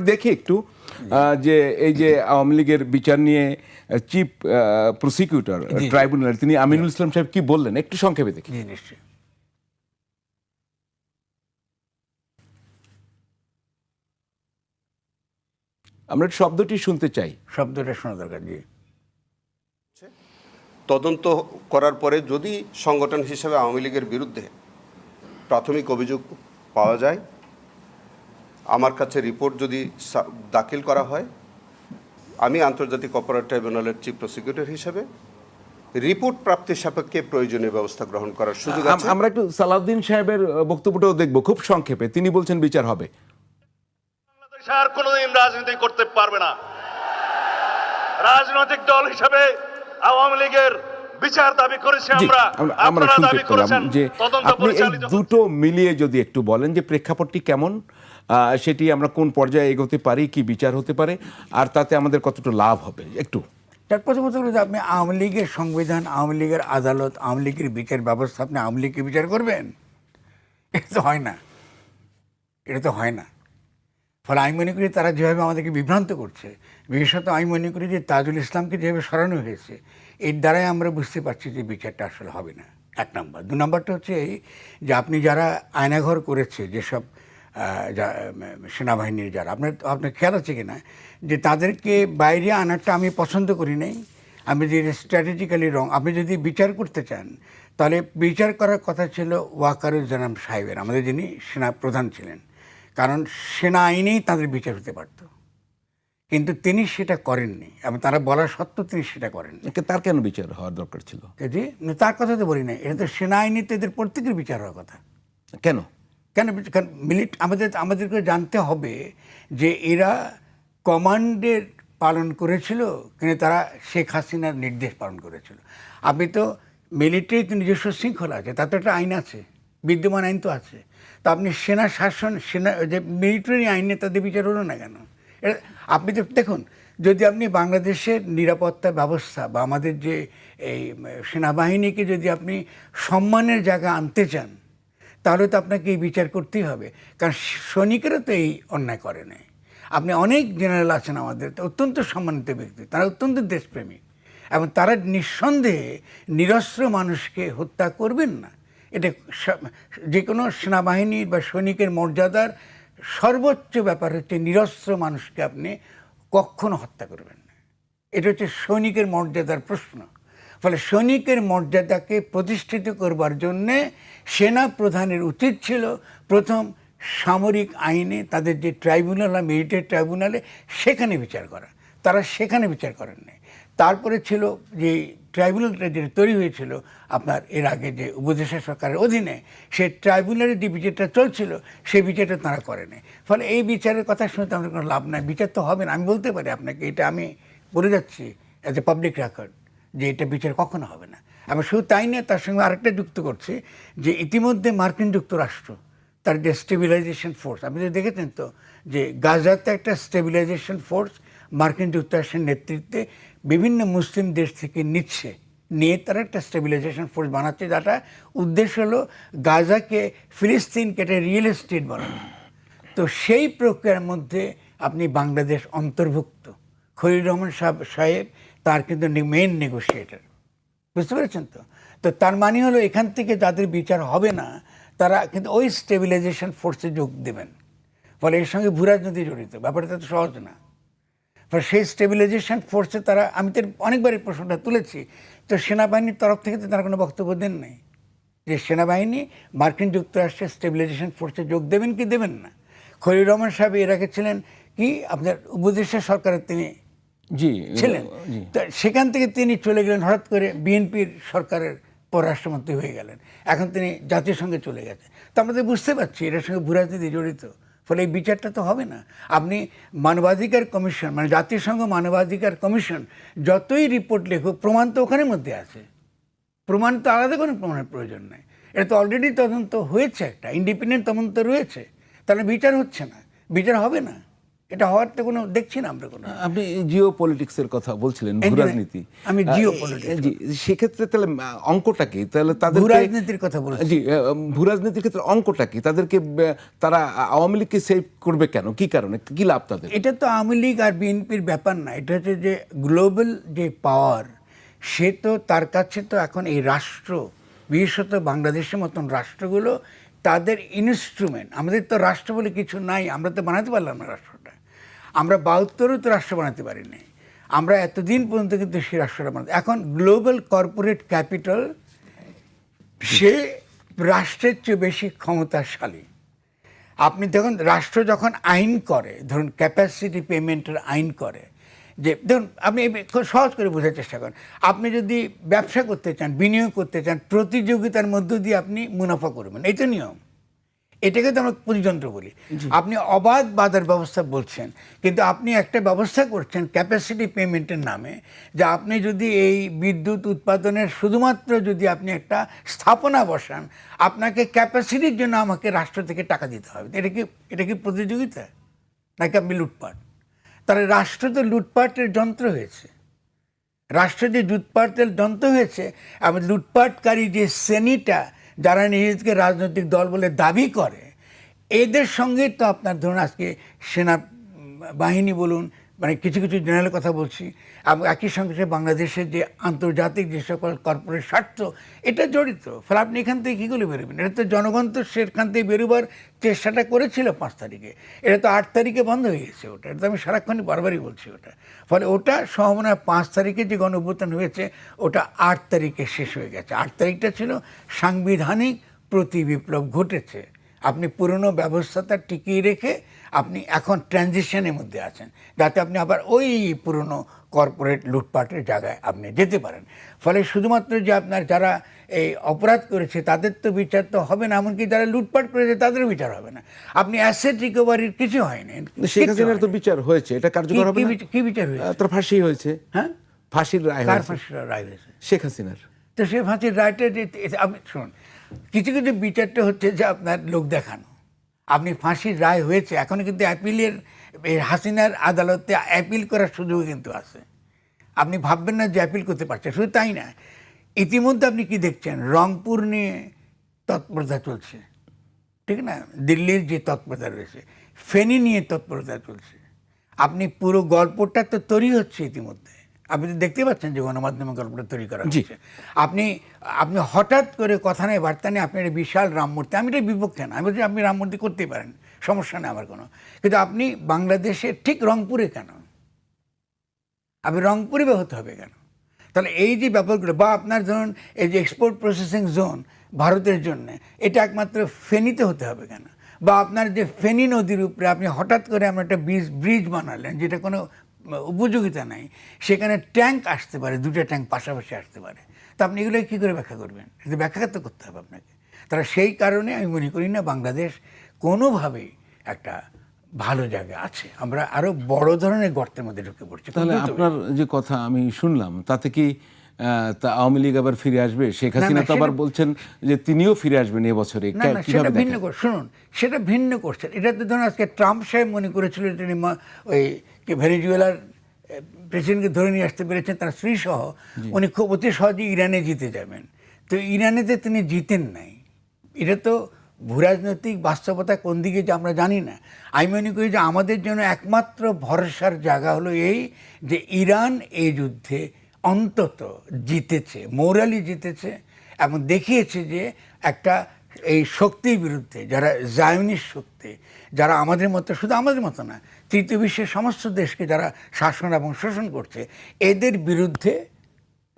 দেখি একটু যে এই যে আওয়ামী লীগের বিচার নিয়ে চিফ প্রসিকিউটর ট্রাইব্যুনাল তিনি আমিনুল ইসলাম সাহেব কি বললেন একটু সংক্ষেপে দেখি। নিশ্চয়ই। আমরা শব্দটি শুনতে চাই। শব্দটা শোনা দরকার। জি, তদন্ত করার পরে যদি সংগঠন হিসেবে আওয়ামী লীগের বিরুদ্ধে প্রাথমিক অভিযোগ পাওয়া যায়, আমার কাছে রিপোর্ট যদি দাখিল করা হয়, আমি আন্তর্জাতিক অপরাধ ট্রাইব্যুনালের চিফ প্রসিকিউটর হিসেবে রিপোর্ট প্রাপ্তির সাপেক্ষে প্রয়োজনীয় ব্যবস্থা গ্রহণ করার সুযোগ আছে। আমরা একটু সালাউদ্দিন সাহেবের বক্তব্যটাও দেখবো খুব সংক্ষেপে। তিনি বলছেন বিচার হবে। বাংলাদেশ আর কোনোদিন রাজনীতি করতে পারবে না। রাজনৈতিক দল হিসেবে আওয়ামী লীগের বিচার দাবি করেছি আমরা। আমরা শুনতে পেলাম যে আপনি এই দুটো মিলিয়ে যদি একটু বলেন যে প্রেক্ষাপটটি কেমন, সেটি আমরা কোন পর্যায়ে এগোতে পারি, কি বিচার হতে পারে, আর তাতে আমাদের কতটা লাভ হবে একটু। তার প্রথমত হলো যে আপনি আওয়ামী লীগের সংবিধান, আওয়ামী লীগের আদালত, আওয়ামী লীগের বিচার ব্যবস্থা আপনি আওয়ামী লীগকে বিচার করবেন? এটা তো হয় না, এটা তো হয় না। ফলে আমি মনে করি তারা যেভাবে আমাদেরকে বিভ্রান্ত করছে, বিশেষত আমি মনে করি যে তাজুল ইসলামকে যেভাবে সরানো হয়েছে, এর দ্বারাই আমরা বুঝতে পারছি যে বিচারটা আসলে হবে না। এক নম্বর। দু নম্বরটা হচ্ছে এই যে আপনি যারা আয়নাঘর করেছে, যেসব সেনাবাহিনীর যারা, আপনার খেয়াল আছে কি না যে তাদেরকে বাইরে আনারটা আমি পছন্দ করি নাই। আমি যে স্ট্র্যাটেজিক্যালি রং। আপনি যদি বিচার করতে চান তাহলে বিচার করার কথা ছিল ওয়াকারুজ্জামান সাহেবের, আমাদের যিনি সেনা প্রধান ছিলেন, কারণ সেনা আইনেই তাদের বিচার হতে পারত, কিন্তু তিনি সেটা করেননি এবং তারা বলা সত্ত্বেও তিনি সেটা করেননি। তার কেন বিচার হওয়ার দরকার ছিল? জি, তার কথা তো বলি না, এটা তো সেনা আইনে তো এদের প্রত্যেকের বিচার হওয়ার কথা। কেন কেন আমাদেরকে জানতে হবে যে এরা কমান্ডের পালন করেছিল কিন্তু তারা শেখ হাসিনার নির্দেশ পালন করেছিল। আপনি তো মিলিটারিতে নিজস্ব শৃঙ্খলা আছে, তাতে একটা আইন আছে, বিদ্যমান আইন তো আছে। তো আপনি সেনা শাসন, সেনা যে মিলিটারি আইনে তাদের বিচার হলো না কেন? আপনি তো দেখুন, যদি আপনি বাংলাদেশের নিরাপত্তা ব্যবস্থা বা আমাদের যে এই সেনাবাহিনীকে যদি আপনি সম্মানের জায়গা আনতে চান, তাহলে তো আপনাকে এই বিচার করতেই হবে। কারণ সৈনিকেরা তো এই অন্যায় করে নাই। আপনি অনেক জেনারেল আছেন আমাদের, অত্যন্ত সম্মানিত ব্যক্তি, তারা অত্যন্ত দেশপ্রেমিক এবং তারা নিঃসন্দেহে নিরস্ত্র মানুষকে হত্যা করবেন না। এটা যে কোনো সেনাবাহিনীর বা সৈনিকের মর্যাদার সর্বোচ্চ ব্যাপার হচ্ছে নিরস্ত্র মানুষকে আপনি কখনো হত্যা করবেন না। এটা হচ্ছে সৈনিকের মর্যাদার প্রশ্ন। ফলে সৈনিকের মর্যাদাকে প্রতিষ্ঠিত করবার জন্যে সেনা প্রধানের উচিত ছিল প্রথম সামরিক আইনে তাদের যে ট্রাইব্যুনাল বা মিলিটারি ট্রাইব্যুনালে সেখানে বিচার করা। তারা সেখানে বিচার করেন নাই। তারপরে ছিল যে ট্রাইব্যুনালটা যেটা তৈরি হয়েছিল আপনার এর আগে যে উপদেষ্টা সরকারের অধীনে, সেই ট্রাইব্যুনালের যে বিচারটা চলছিল সেই বিচারটা তারা করে নাই। ফলে এই বিচারের কথা শুনতে আমাদের কোনো লাভ নাই। বিচার তো হবে না। আমি বলতে পারি আপনাকে, এটা আমি বলে যাচ্ছি অ্যাজ এ পাবলিক রেকর্ড, যে এটা বিচার কখনো হবে না। আমি শুধু তাই নিয়ে তার সঙ্গে আরেকটা যুক্ত করছি যে ইতিমধ্যে মার্কিন যুক্তরাষ্ট্র তার যে স্টেবিলাইজেশন ফোর্স, আপনি যদি দেখেছেন তো যে গাজাতে একটা স্টেবিলাইজেশন ফোর্স মার্কিন যুক্তরাষ্ট্রের নেতৃত্বে বিভিন্ন মুসলিম দেশ থেকে নিয়ে তারা একটা স্টেবিলাইজেশন ফোর্স বানাচ্ছে, যেটা উদ্দেশ্য হলো গাজাকে, ফিলিস্তিনকে একটা রিয়েল এস্টেট বানানো। তো সেই প্রক্রিয়ার মধ্যে আপনি বাংলাদেশ অন্তর্ভুক্ত। খলিল রহমান সাহেব তার কিন্তু মেইন নেগোসিয়েটার, বুঝতে পেরেছেন তো? তো তার মানে হলো এখান থেকে যাদের বিচার হবে না তারা কিন্তু ওই স্টেবিলাইজেশন ফোর্সে যোগ দেবেন। ফলে এর সঙ্গে ভূরাজনীতি জড়িত, ব্যাপারটা তো সহজ না। ফলে সেই স্টেবিলাইজেশন ফোর্সে তারা, আমি তো অনেকবার এই প্রশ্নটা তুলেছি, তো সেনাবাহিনীর তরফ থেকে তো তারা কোনো বক্তব্য দেন নাই যে সেনাবাহিনী মার্কিন যুক্তরাষ্ট্রের স্টেবিলাইজেশন ফোর্সে যোগ দেবেন কি দেবেন না। খলিল রহমান সাহেব এর আগে ছিলেন কি আপনার উপদেষ্টা সরকারের তিনি ছিলেন। তো সেখান থেকে তিনি চলে গেলেন হঠাৎ করে বিএনপির সরকারের পররাষ্ট্রমন্ত্রী হয়ে গেলেন, এখন তিনি জাতিসংঘে চলে গেছেন। তো আমরা তো বুঝতে পারছি এটার সঙ্গে ভূরাজনীতি জড়িত। ফলে এই বিচারটা তো হবে না। আপনি মানবাধিকার কমিশন, মানে জাতিসংঘ মানবাধিকার কমিশন যতই রিপোর্ট লেখুক, প্রমাণ তো ওখানের মধ্যে আছে। প্রমাণ তো আলাদা কোনো প্রমাণের প্রয়োজন নেই। এটা তো অলরেডি তদন্ত হয়েছে, একটা ইন্ডিপেন্ডেন্ট তদন্ত রয়েছে, তাহলে বিচার হচ্ছে না, বিচার হবে না। এটা হওয়ার তো কোনো দেখছি না আমরা কোনো। আপনি জিও পলিটিক্সের কথা বলছিলেন, ভূরাজনীতি। আমি geopolitics জি, সেক্ষেত্রে তাহলে অঙ্কটা কি? তাহলে তাদের ভূরাজনীতির কথা বলছি। জি, ভূরাজনীতির ক্ষেত্রে অঙ্কটা কি? তাদেরকে তারা আওয়ামী লীগকে সেভ করবে কেন? কি কারণে? কি লাভ তাদের? এটা তো আওয়ামী লীগ আর বিএনপির ব্যাপার না, এটা হচ্ছে যে গ্লোবাল যে পাওয়ার, সে তো তার কাছে তো এখন এই রাষ্ট্র, বিশেষত বাংলাদেশের মতন রাষ্ট্রগুলো তাদের ইনস্ট্রুমেন্ট। আমাদের তো রাষ্ট্র বলে কিছু নাই, আমরা তো বানাতে পারলাম না রাষ্ট্রটা। আমরা 72-ও তো রাষ্ট্র বানাতে পারিনি, আমরা এতদিন পর্যন্ত কিন্তু সেই রাষ্ট্রটা বানাতে। এখন গ্লোবাল কর্পোরেট ক্যাপিটাল সে রাষ্ট্রের চেয়ে বেশি ক্ষমতাশালী। আপনি দেখুন, রাষ্ট্র যখন আইন করে, ধরুন ক্যাপাসিটি পেমেন্টের আইন করে, যে ধরুন আপনি খুব সহজ করে বোঝার চেষ্টা করেন, আপনি যদি ব্যবসা করতে চান, বিনিয়োগ করতে চান, প্রতিযোগিতার মধ্য দিয়ে আপনি মুনাফা করবেন, এই তো নিয়ম। এটাকে তো আমরা প্রতিযন্ত্র বলি। আপনি অবাধ বাজার ব্যবস্থা বলছেন, কিন্তু আপনি একটা ব্যবস্থা করছেন ক্যাপাসিটি পেমেন্টের নামে, যে আপনি যদি এই বিদ্যুৎ উৎপাদনের শুধুমাত্র যদি আপনি একটা স্থাপনা বসান, আপনাকে ক্যাপাসিটির জন্য আমাকে রাষ্ট্র থেকে টাকা দিতে হবে। এটা কি প্রতিযোগিতা নাকি আপনি লুটপাট? তাহলে রাষ্ট্র তো লুটপাটের যন্ত্র হয়েছে। রাষ্ট্র যে লুটপাটের যন্ত্র হয়েছে, এবং লুটপাটকারী যে শ্রেণীটা যারা নিজেদেরকে রাজনৈতিক দল বলে দাবি করে, এদের সঙ্গে তো আপনার ধরুন আজকে সেনা বাহিনী বলুন, মানে কিছু কিছু জেনারেলের কথা বলছি, এবং একই সঙ্গে বাংলাদেশের যে আন্তর্জাতিক যে সকল কর্পোরেট স্বার্থ, এটা জড়িত। ফলে আপনি এখান থেকে কী করে বেরোবেন? এটা তো জনগণ তো সেখান থেকে বেরোবার চেষ্টাটা করেছিল 5 তারিখে, এটা তো 8 তারিখে বন্ধ হয়ে গেছে ওটা। এটা তো আমি সারাক্ষণই বারবারই বলছি ওটা। ফলে ওটা সম্ভাবনা 5 তারিখে যে গণ অভ্যুত্থান হয়েছে, ওটা 8 তারিখে শেষ হয়ে গেছে। 8 তারিখটা ছিল সাংবিধানিক প্রতি বিপ্লব ঘটেছে। আপনি পুরনো ব্যবস্থাটা টিকিয়ে রেখে আপনি এখন ট্রানজিশনের মধ্যে আছেন, যাতে আপনি আবার ওই পুরনো কর্পোরেট লুটপাটের জায়গায় আপনি যেতে পারেন। ফলে শুধুমাত্র যে আপনার যারা এই অপরাধ করেছে তাদের তো বিচার তো হবে না, এমনকি যারা লুটপাট করেছে তাদেরও বিচার হবে না। আপনি অ্যাসেট রিকভারির কিছু হয়নি। শেখ হাসিনার তো বিচার হয়েছে, এটা কার্যকর হবে না? কি বিচার হয়েছে? তার ফাঁসি হয়েছে। হ্যাঁ, ফাঁসির রায় কার হয়েছে? ফাঁসির রায় হয়েছে? শেখ হাসিনার। তো সে ফাঁসির রায়টা আপনি শুনুন, কিছু কিছু বিচারটা হচ্ছে যে আপনার লোক দেখানো। আপনি ফাঁসির রায় হয়েছে, এখন কিন্তু অ্যাপিলের, হাসিনার আদালতে অ্যাপিল করার সুযোগ কিন্তু আছে। আপনি ভাববেন না যে অ্যাপিল করতে পারছে। শুধু তাই না, ইতিমধ্যে আপনি কি দেখছেন, রংপুর নিয়ে তৎপরতা চলছে, ঠিক না? দিল্লির যে তৎপরতা রয়েছে, ফেনী নিয়ে তৎপরতা চলছে। আপনি পুরো গল্পটা তো তৈরি হচ্ছে ইতিমধ্যে, আপনি তো দেখতে পাচ্ছেন যে গণমাধ্যমে গল্পটা তৈরি করা হচ্ছে। আপনি হঠাৎ করে কথা নেই বার্তা নেই আপনি একটা বিশাল রাম মূর্তি, আমি এটার বিপক্ষে না, আমি বলছি আপনি রাম মূর্তি করতেই পারেন, সমস্যা নেই আমার কোনো। কিন্তু আপনি বাংলাদেশে ঠিক রংপুরে কেন? আপনি রংপুরে হতে হবে কেন? তাহলে এই যে ব্যাপারগুলো, বা আপনার ধরুন এই যে এক্সপোর্ট প্রসেসিং জোন ভারতের জন্য, এটা একমাত্র ফেনীতে হতে হবে কেন? বা আপনার যে ফেনী নদীর উপরে আপনি হঠাৎ করে আমরা একটা ব্রিজ বানালেন যেটা কোনো উপযোগিতা নাই, সেখানে ট্যাঙ্ক আসতে পারে, 2টা ট্যাঙ্ক পাশাপাশি আসতে পারে। তা আপনি এগুলো কী করে ব্যাখ্যা করবেন? এটা ব্যাখ্যা তো করতে হবে আপনাকে। তারা সেই কারণে আমি মনে করি না বাংলাদেশ কোনোভাবেই একটা ভালো জায়গা আছে, আমরা আরো বড় ধরনের গর্তের মধ্যে ঢুকে পড়ছি। তাহলে আপনার যে কথা আমি শুনলাম, তাতে কি আওয়ামী লীগ আবার ফিরে আসবে? শেখ হাসিনা তো আবার বলছেন যে তিনিও ফিরে আসবেন এবছরে। না, সেটা ভিন্ন শুনুন, সেটা ভিন্ন করছেন। এটা তো ধরুন আজকে ট্রাম্প সাহেব মনে করেছিল তিনি ওই ভেনেজুয়েলার প্রেসিডেন্টকে ধরে নিয়ে আসতে পেরেছেন, তার স্ত্রী সহ, উনি খুব অতি সহজে ইরানে জিতে যাবেন। তো ইরানেতে তিনি জিতেন নাই। এটা তো ভূরাজনৈতিক বাস্তবতা কোন দিকে যে আমরা জানি না। আমি মনে করি যে আমাদের জন্য একমাত্র ভরসার জায়গা হলো এই, যে ইরান এই যুদ্ধে অন্তত জিতেছে, মোরালি জিতেছে, এবং দেখিয়েছে যে একটা এই শক্তির বিরুদ্ধে, যারা জায়নিস্ট শক্তি, যারা আমাদের মতো, শুধু আমাদের মতো না, তৃতীয় বিশ্বের সমস্ত দেশকে যারা শাসন এবং শোষণ করছে, এদের বিরুদ্ধে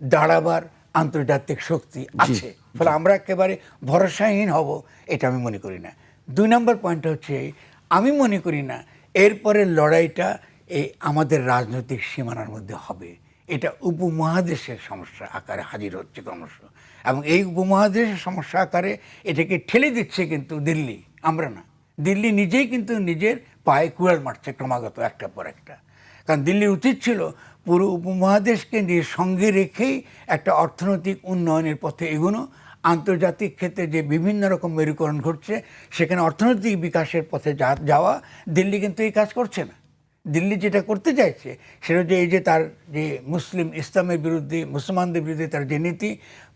দাঁড়াবার আন্তর্জাতিক শক্তি আছে। ফলে আমরা একেবারে ভরসাহীন হব এটা আমি মনে করি না। 2 নম্বর পয়েন্টটা হচ্ছে, আমি মনে করি না এরপরের লড়াইটা এই আমাদের রাজনৈতিক সীমানার মধ্যে হবে। এটা উপমহাদেশের সমস্যা আকারে হাজির হচ্ছে ক্রমশ, এবং এই উপমহাদেশের সমস্যা আকারে এটাকে ঠেলে দিচ্ছে কিন্তু দিল্লি, আমরা না। দিল্লি নিজেই কিন্তু নিজের পায়ে কুড়াল মারছে ক্রমাগত একটার পর একটা। কারণ দিল্লির উচিত ছিল পুরো উপমহাদেশকে নিজের সঙ্গে রেখেই একটা অর্থনৈতিক উন্নয়নের পথে এগোনো। আন্তর্জাতিক ক্ষেত্রে যে বিভিন্ন রকম মেরুকরণ ঘটছে, সেখানে অর্থনৈতিক বিকাশের পথে যাওয়া, দিল্লি কিন্তু এই কাজ করছে না। দিল্লি যেটা করতে চাইছে সেটা যে এই যে তার যে মুসলিম ইসলামের বিরুদ্ধে মুসলমানদের বিরুদ্ধে তার যে নীতি,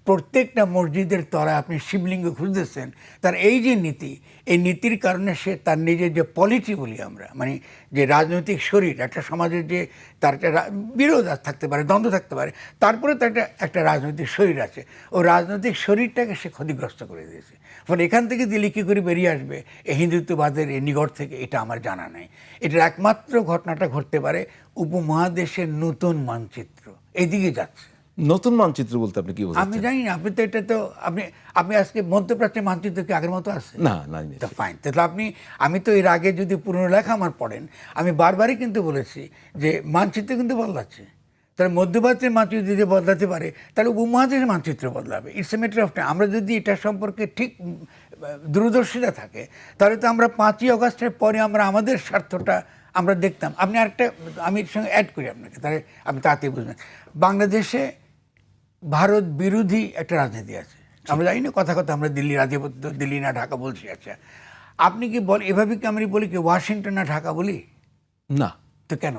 প্রত্যেকটা মসজিদের তলায় আপনি শিবলিঙ্গ খুঁজতেছেন, তার এই যে নীতি, এই নীতির কারণে সে তার নিজের যে পলিটি বলি আমরা, মানে যে রাজনৈতিক শরীর, একটা সমাজের যে তার একটা বিরোধ থাকতে পারে, দ্বন্দ্ব থাকতে পারে, তারপরে তার একটা রাজনৈতিক শরীর আছে, ও রাজনৈতিক শরীরটাকে সে ক্ষতিগ্রস্ত করে দিয়েছে। ফলে এখান থেকে দিল্লি কী করে বেরিয়ে আসবে এই হিন্দুত্ববাদের এই নিগড় থেকে, এটা আমার জানা নেই। এটার একমাত্র ঘটনাটা ঘটতে পারে উপমহাদেশের নতুন মানচিত্র এইদিকে যাচ্ছে। নতুন মানচিত্র বলতে আপনি কি বোঝাচ্ছেন? আমি জানি না, আপনি তো এটা তো আপনি আজকে মধ্যপ্রাচ্যের মানচিত্র কি আগের মতো আছে? না না, তো ফাইন, তাহলে আমি তো এর আগে যদি পুরনো লেখা আমার পড়েন, আমি বারবারই কিন্তু বলেছি যে মানচিত্র কিন্তু বদলাচ্ছে। তাহলে মধ্যপ্রাচ্যের মানচিত্র যদি বদলাতে পারে তাহলে উপমহাদেশের মানচিত্র বদলাবে। It's a matter of time. আমরা যদি এটা সম্পর্কে ঠিক দূরদর্শিতা থাকে তাহলে তো আমরা 5ই আগস্টের পরে আমরা আমাদের স্বার্থটা আমরা দেখতাম। আপনি আরেকটা আমি এর সঙ্গে অ্যাড করি আপনাকে, তাহলে আপনি তাড়াতাড়ি বুঝবেন। বাংলাদেশে ভারত বিরোধী একটা রাজনীতি আছে। আমরা জানি না, কথা আমরা দিল্লির আধিপত্য, দিল্লি না ঢাকা বলছি। আচ্ছা, আপনি কি এভাবে কি আমরা বলি কি ওয়াশিংটন না ঢাকা বলি? না। তো কেন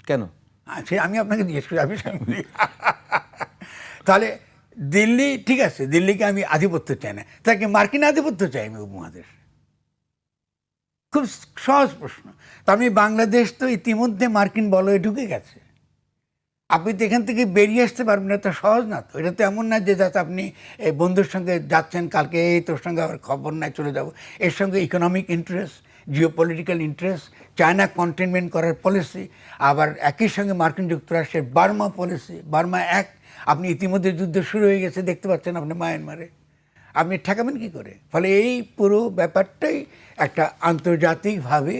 কেন? আচ্ছা, আমি আপনাকে জিজ্ঞেস করি, আমি বলি তাহলে দিল্লি ঠিক আছে, দিল্লিকে আমি আধিপত্য চাই না, তাকে মার্কিন আধিপত্য চাই আমি উপমহাদেশ? খুব সহজ প্রশ্ন। তার মানে বাংলাদেশ তো ইতিমধ্যে মার্কিন বলয়ে ঢুকে গেছে। আপনি তো এখান থেকে বেরিয়ে আসতে পারবেন না, তো সহজ না তো। এটা তো এমন না যে যাতে আপনি এই বন্ধুর সঙ্গে যাচ্ছেন, কালকে এই তোর সঙ্গে আবার খবর নাই চলে যাব। এর সঙ্গে economic interest, geopolitical interest, China containment করার পলিসি, আবার একই সঙ্গে মার্কিন যুক্তরাষ্ট্রের বার্মা পলিসি, বার্মা অ্যাক্ট। আপনি ইতিমধ্যে যুদ্ধ শুরু হয়ে গেছে, দেখতে পাচ্ছেন আপনি মায়ানমারে। আপনি ঠেকাবেন কী করে? ফলে এই পুরো ব্যাপারটাই একটা আন্তর্জাতিকভাবে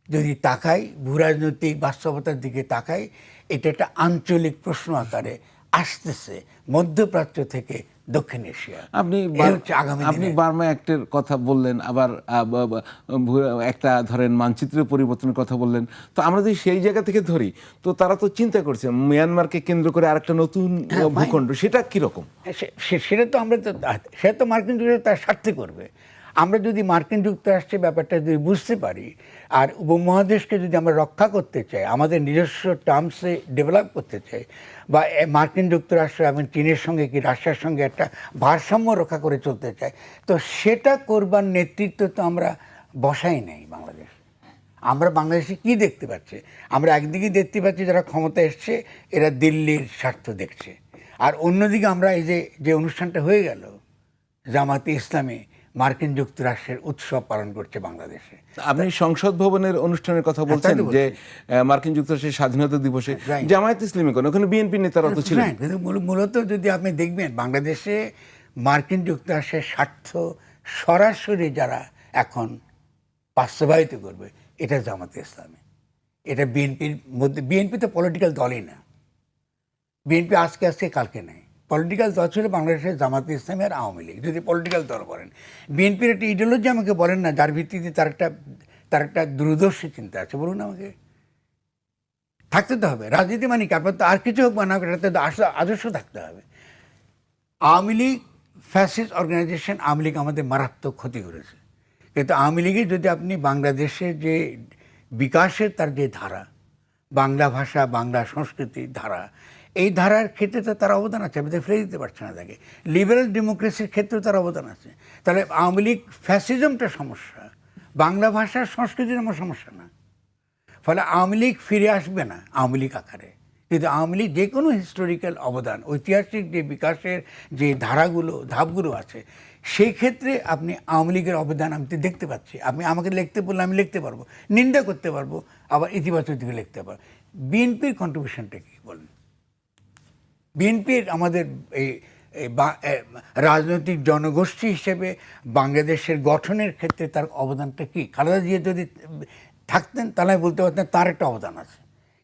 যদি তাকাই, ভূরাজনৈতিক বাস্তবতার দিকে তাকাই, এটা একটা আঞ্চলিক প্রশ্ন আকারে আসতেছে মধ্যপ্রাচ্য থেকে দক্ষিণ এশিয়া। আপনি বার্মা অ্যাক্টের কথা বললেন, আবার একটা ধরেন মানচিত্রের পরিবর্তনের কথা বললেন। তো আমরা যদি সেই জায়গা থেকে ধরি, তো তারা তো চিন্তা করছে মিয়ানমারকে কেন্দ্র করে আরেকটা নতুন ভূখণ্ড, সেটা কীরকম? সেটা তো সেটা তো মার্কিন যুক্তরাষ্ট্র তার স্বার্থে করবে। আমরা যদি মার্কিন যুক্তরাষ্ট্রের ব্যাপারটা যদি বুঝতে পারি, আর উপমহাদেশকে যদি আমরা রক্ষা করতে চাই, আমাদের নিজস্ব টার্মসে ডেভেলপ করতে চাই, বা মার্কিন যুক্তরাষ্ট্র এবং চীনের সঙ্গে কি রাশিয়ার সঙ্গে একটা ভারসাম্য রক্ষা করে চলতে চাই, তো সেটা করবার নেতৃত্ব তো আমরা বসাই নাই বাংলাদেশ। আমরা বাংলাদেশে কি দেখতে পাচ্ছি? আমরা একদিকে দেখতে পাচ্ছি যারা ক্ষমতা এসছে এরা দিল্লির স্বার্থ দেখছে, আর অন্যদিকে আমরা এই যে অনুষ্ঠানটা হয়ে গেল, জামাতে ইসলামী মার্কিন যুক্তরাষ্ট্রের উৎসব পালন করছে বাংলাদেশে। আপনি সংসদ ভবনের অনুষ্ঠানের কথা বলছেন, যে মার্কিন যুক্তরাষ্ট্রের স্বাধীনতা দিবসে জামায়াত ইসলামী কোন, ওখানে বিএনপি নেতারা তো ছিলেন। কিন্তু মূলত যদি আপনি দেখবেন বাংলাদেশে মার্কিন যুক্তরাষ্ট্রের স্বার্থ সরাসরি যারা এখন বাস্তবায়িত করবে এটা জামাতে ইসলামী, এটা বিএনপির মধ্যে। বিএনপি তো পলিটিক্যাল দলই না, বিএনপি আজকে কালকে নেই। পলিটিক্যাল দল ছিল বাংলাদেশের জামাতে ইসলামী আর আওয়ামী লীগ, যদি পলিটিক্যাল দল বলেন। বিএনপির একটা ইডিওলজি আমাকে বলেন না, যার ভিত্তিতে তার একটা দূরদর্শী চিন্তা আছে, বলুন আমাকে। থাকতে তো হবে রাজনীতি, মানে কি আপনার তো আর কিছু হোক বা না, এটাতে আদর্শ থাকতে হবে। আওয়ামী লীগ ফ্যাসিস্ট অর্গানাইজেশন, আওয়ামী লীগ আমাদের মারাত্মক ক্ষতি করেছে। কিন্তু আওয়ামী লীগের যদি আপনি বাংলাদেশের যে বিকাশের তার যে ধারা, বাংলা ভাষা বাংলা সংস্কৃতির ধারা, এই ধারার ক্ষেত্রে তো তার অবদান আছে, আমি তো ফেলে দিতে পারছি না তাকে। লিবারেল ডেমোক্রেসির ক্ষেত্রেও তার অবদান আছে। তাহলে আওয়ামী লীগ ফ্যাসিজমটা সমস্যা, বাংলা ভাষার সংস্কৃতির আমার সমস্যা না। ফলে আওয়ামী লীগ ফিরে আসবে না আওয়ামী লীগ আকারে, কিন্তু আওয়ামী লীগ যে কোনো হিস্টোরিক্যাল অবদান, ঐতিহাসিক যে বিকাশের যে ধাপগুলো আছে, সেই ক্ষেত্রে আপনি আওয়ামী লীগের অবদান আমি তো দেখতে পাচ্ছি। আপনি আমাকে লিখতে বললে আমি লিখতে পারবো, নিন্দা করতে পারবো, আবার ইতিবাচক দিকে লিখতে পারবো। বিএনপির কন্ট্রিবিউশনটা কী বলেন? বিএনপির আমাদের এই রাজনৈতিক জনগোষ্ঠী হিসেবে বাংলাদেশের গঠনের ক্ষেত্রে তার অবদানটা কী? খালেদা জিয়া যদি থাকতেন তাহলে বলতে পারতেন তার একটা অবদান আছে,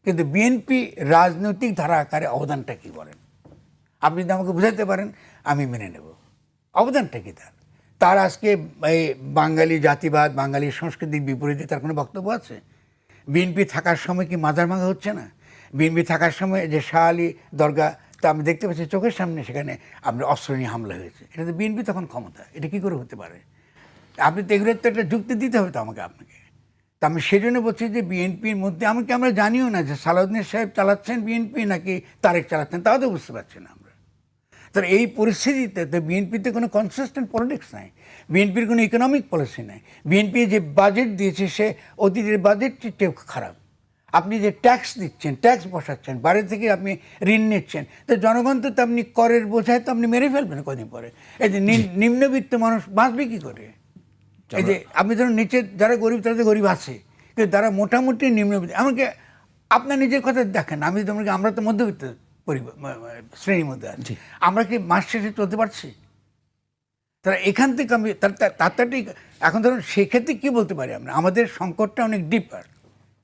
কিন্তু বিএনপি রাজনৈতিক ধারা আকারে অবদানটা কী বলেন? আপনি যদি আমাকে বুঝাতে পারেন আমি মেনে নেব। অবদানটা কী তার আজকে এই বাঙালি জাতিবাদ, বাঙালি সংস্কৃতির বিপরীতে তার কোনো বক্তব্য আছে? বিএনপি থাকার সময় কি মাজার ভাঙা হচ্ছে না? বিএনপি থাকার সময় যে শাহ আলী দরগা, তা আমি দেখতে পাচ্ছি চোখের সামনে, সেখানে আপনার অস্ত্র নিয়ে হামলা হয়েছে। এটা তো বিএনপি তখন ক্ষমতা, এটা কী করে হতে পারে? আপনি তো এগুলোর তো একটা যুক্তি দিতে হবে তো আপনাকে। তা আমি সেজন্য বলছি যে বিএনপির মধ্যে আমরা জানিও না যে সালাউদ্দিন সাহেব চালাচ্ছেন বিএনপি নাকি তারেক চালাচ্ছেন, তাও তো বুঝতে পারছি না আমরা। তার এই পরিস্থিতিতে তো বিএনপিতে কোনো কনসিস্টেন্ট পলিটিক্স নাই, বিএনপির কোনো ইকোনমিক পলিসি নাই। বিএনপি যে বাজেট দিয়েছে সে অতীতের বাজেটটি খারাপ। আপনি যে ট্যাক্স দিচ্ছেন, ট্যাক্স বসাচ্ছেন, বাইরে থেকে আপনি ঋণ নিচ্ছেন, তো জনগণ তো আপনি করের বোঝায় তো আপনি মেরে ফেলবেন কদিন পরে। এই যে নিম্নবিত্ত মানুষ বাঁচবে কী করে? এই যে আপনি ধরুন নিচে যারা গরিব তারা তো গরিব আছে, কিন্তু যারা মোটামুটি নিম্নবিত্ত, আমাকে আপনার নিজের কথা দেখেন, আমরা তো মধ্যবিত্ত শ্রেণীর মধ্যে আছি, আমরা কি মাস শেষে চলতে পারছি? তারা এখান থেকে আমি তাড়াতাড়ি এখন ধরুন সেক্ষেত্রে কী বলতে পারি আমরা, আমাদের সংকটটা অনেক ডিপার,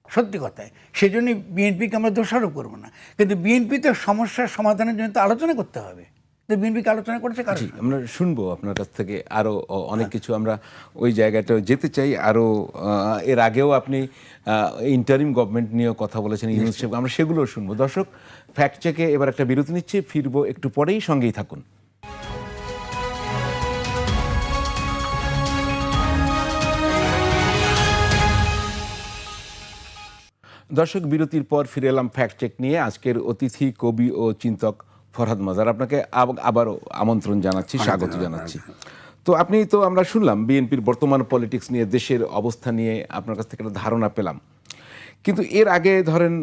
সত্যি কথায়। সেই জন্যই বিএনপিকে আমরা দোষারোপ করবো না, কিন্তু বিএনপি তো সমস্যার সমাধানের জন্য তো আলোচনা করতে হবে। তো বিএনপিকে আলোচনা করেছে কারণ আমরা শুনবো আপনার কাছ থেকে আরও অনেক কিছু, আমরা ওই জায়গাটা যেতে চাই আরও। এর আগেও আপনি ইন্টারিম গভর্নমেন্ট নিয়েও কথা বলেছেন, ইউনুস সাহেব, আমরা সেগুলো শুনবো। দর্শক, ফ্যাক্ট চেকে এবার একটা বিরতি নিচ্ছি, ফিরবো একটু পরেই, সঙ্গেই থাকুন। দর্শক, বিরতির পর ফিরে এলাম ফ্যাক্ট চেক নিয়ে। আজকের অতিথি কবি ও চিন্তক ফরহাদ মাজার, আপনাকে আবারও আমন্ত্রণ জানাচ্ছি, স্বাগত জানাচ্ছি। তো আপনি তো আমরা শুনলাম বিএনপির বর্তমান পলিটিক্স নিয়ে, দেশের অবস্থা নিয়ে আপনার কাছ থেকে একটা ধারণা পেলাম। কিন্তু এর আগে ধরেন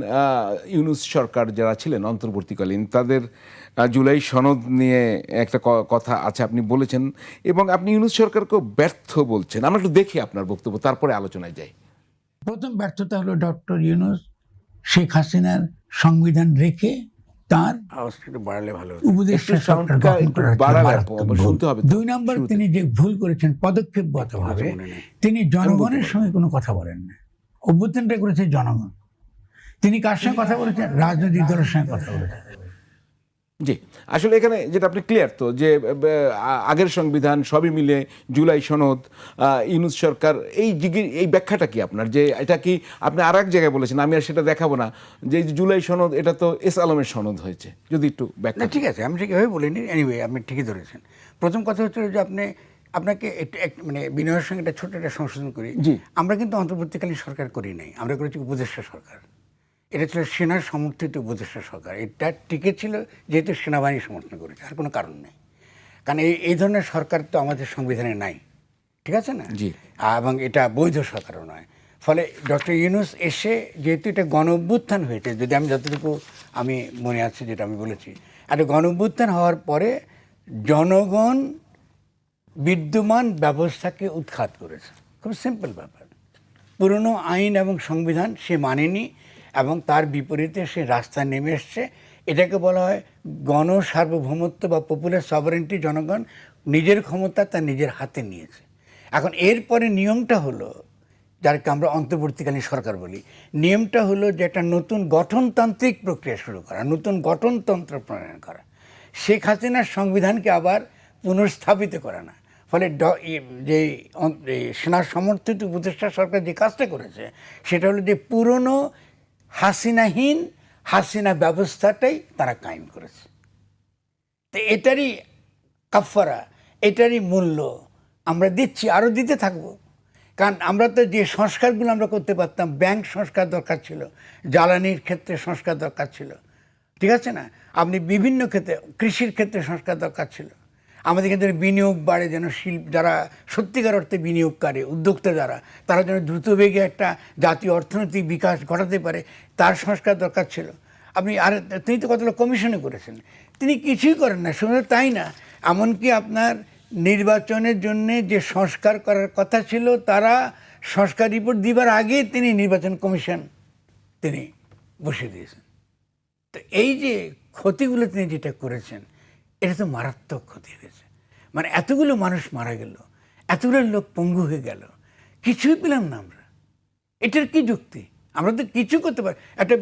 ইউনুস সরকার যারা ছিলেন অন্তর্বর্তীকালীন, তাদের জুলাই সনদ নিয়ে একটা কথা আছে আপনি বলেছেন, এবং আপনি ইউনুস সরকারকেও ব্যর্থ বলছেন। আমরা একটু দেখি আপনার বক্তব্য, তারপরে আলোচনায় যাই। প্রথম ব্যর্থতা হলো ডক্টর ইউনুস শেখ হাসিনার সংবিধান রেখে তার আওয়াজটা একটু বাড়ালে ভালো হতো। উপদেষ্টা সরকার গঠন করার শুনতে হবে। 2 নম্বর, তিনি যে ভুল করেছেন পদক্ষেপগতভাবে, তিনি জনগণের সঙ্গে কোনো কথা বলেন না। অভ্যুত্থানটা করেছে জনগণ। তিনি কার সঙ্গে কথা বলেছেন? রাজনৈতিক দলের সঙ্গে কথা বলেছেন। জি, আসলে এখানে যেটা আপনি ক্লিয়ার তো, যে আগের সংবিধান সবই মিলে জুলাই সনদ, ইউনুস সরকার, এই ব্যাখ্যাটা কি আপনার? যে এটা কি আপনি আর এক জায়গায় বলেছেন, আমি আর সেটা দেখাবো না, যে জুলাই সনদ এটা তো এস আলমের সনদ হয়েছে, যদি একটু ব্যাখ্যা। ঠিক আছে, আমি ঠিক এভাবে বলিনি। এনিওয়ে, আপনি ঠিকই ধরেছেন। প্রথম কথা হচ্ছে যে আপনাকে মানে বিনয়ের সঙ্গে একটা ছোট একটা সংশোধন করি। আমরা কিন্তু অন্তর্বর্তীকালীন সরকার করি নাই, আমরা করেছি উপদেষ্টা সরকার। এটা ছিল সেনার সমর্থিত উপদেষ্টা সরকার। এটা টিকে ছিল যেহেতু সেনাবাহিনী সমর্থন করেছে, আর কোনো কারণ নেই। কারণ এই ধরনের সরকার তো আমাদের সংবিধানে নাই, ঠিক আছে না? এবং এটা বৈধ সরকারও নয়। ফলে ডক্টর ইউনুস এসে, যেহেতু এটা গণ অভ্যুত্থান হয়েছে, যদি আমি যতটুকু আমি মনে আছে যেটা আমি বলেছি, একটা গণ অভ্যুত্থান হওয়ার পরে জনগণ বিদ্যমান ব্যবস্থাকে উৎখাত করেছে। খুব সিম্পল ব্যাপার। পুরনো আইন এবং সংবিধান সে মানেনি এবং তার বিপরীতে সে রাস্তায় নেমে এসছে। এটাকে বলা হয় গণ সার্বভৌমত্ব বা পপুলার সভারেন্টি। জনগণ নিজের ক্ষমতা তার নিজের হাতে নিয়েছে। এখন এরপরে নিয়মটা হলো, যাকে আমরা অন্তর্বর্তীকালীন সরকার বলি, নিয়মটা হলো যে একটা নতুন গঠনতান্ত্রিক প্রক্রিয়া শুরু করা, নতুন গঠনতন্ত্র প্রণয়ন করা, শেখ হাসিনার সংবিধানকে আবার পুনর্স্থাপিত করা না। ফলে যে সেনার সমর্থিত উপদেষ্টা সরকার যে কাজটা করেছে সেটা হলো যে পুরনো হাসিনাহীন হাসিনা ব্যবস্থাটাই তারা কায়েম করেছে। তো এটারই কাফারা, এটারই মূল্য আমরা দিচ্ছি, আরও দিতে থাকবো। কারণ আমরা তো যে সংস্কারগুলো আমরা করতে পারতাম, ব্যাংক সংস্কার দরকার ছিল, জ্বালানির ক্ষেত্রে সংস্কার দরকার ছিল, ঠিক আছে না? আপনি বিভিন্ন ক্ষেত্রে, কৃষির ক্ষেত্রে সংস্কার দরকার ছিল। আমাদের ক্ষেত্রে বিনিয়োগ বাড়ে, যেন যারা সত্যিকার অর্থে বিনিয়োগকারী উদ্যোক্তা যারা, তারা যেন দ্রুতবেগে একটা জাতীয় অর্থনৈতিক বিকাশ ঘটাতে পারে, তার সংস্কার দরকার ছিল। তিনি তো কতগুলো কমিশনে করেছেন, তিনি কিছুই করেন না। শুধু তাই না, এমনকি আপনার নির্বাচনের জন্য যে সংস্কার করার কথা ছিল, তারা সংস্কার রিপোর্ট দিবার আগে তিনি নির্বাচন কমিশন তিনি বসিয়ে দিয়েছেন। তো এই যে ক্ষতিগুলো তিনি যেটা করেছেন, এটা তো মারাত্মক ক্ষতি হয়েছে। মানে এতগুলো মানুষ মারা গেল, এতগুলো লোক পঙ্গু হয়ে গেল, কিছুই পেলাম না আমরা। এটার কি যুক্তি? আমরা তো কিছু করতে পারি। একটা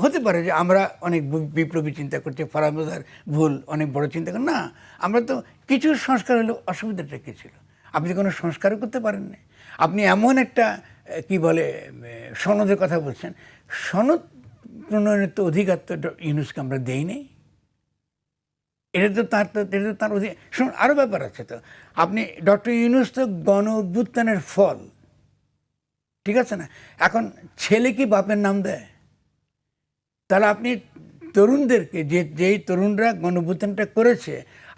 হতে পারে যে আমরা অনেক বিপ্লবী চিন্তা করছি, ফরহাদ মাজার ভুল, অনেক বড় চিন্তা করি না। আমরা তো কিছু সংস্কার হলেও অসুবিধাটা কী ছিল? আপনি কোনো সংস্কারও করতে পারেন না। আপনি এমন একটা কি বলে সনদের কথা বলছেন, সনদ প্রণয়নের তো অধিকার তো ইউনুসকে আমরা দেই নেই। এটা তো তার অধিকার। শুনুন, আরও ব্যাপার আছে তো। আপনি ডক্টর ইউনুস তো গণ অভ্যুত্থানের ফল, ঠিক আছে না? এখন ছেলে কি বাপের নাম দেয়? তাহলে আপনি তরুণদেরকে যেই তরুণরা গণঅভ্যুত্থানটা করেছে,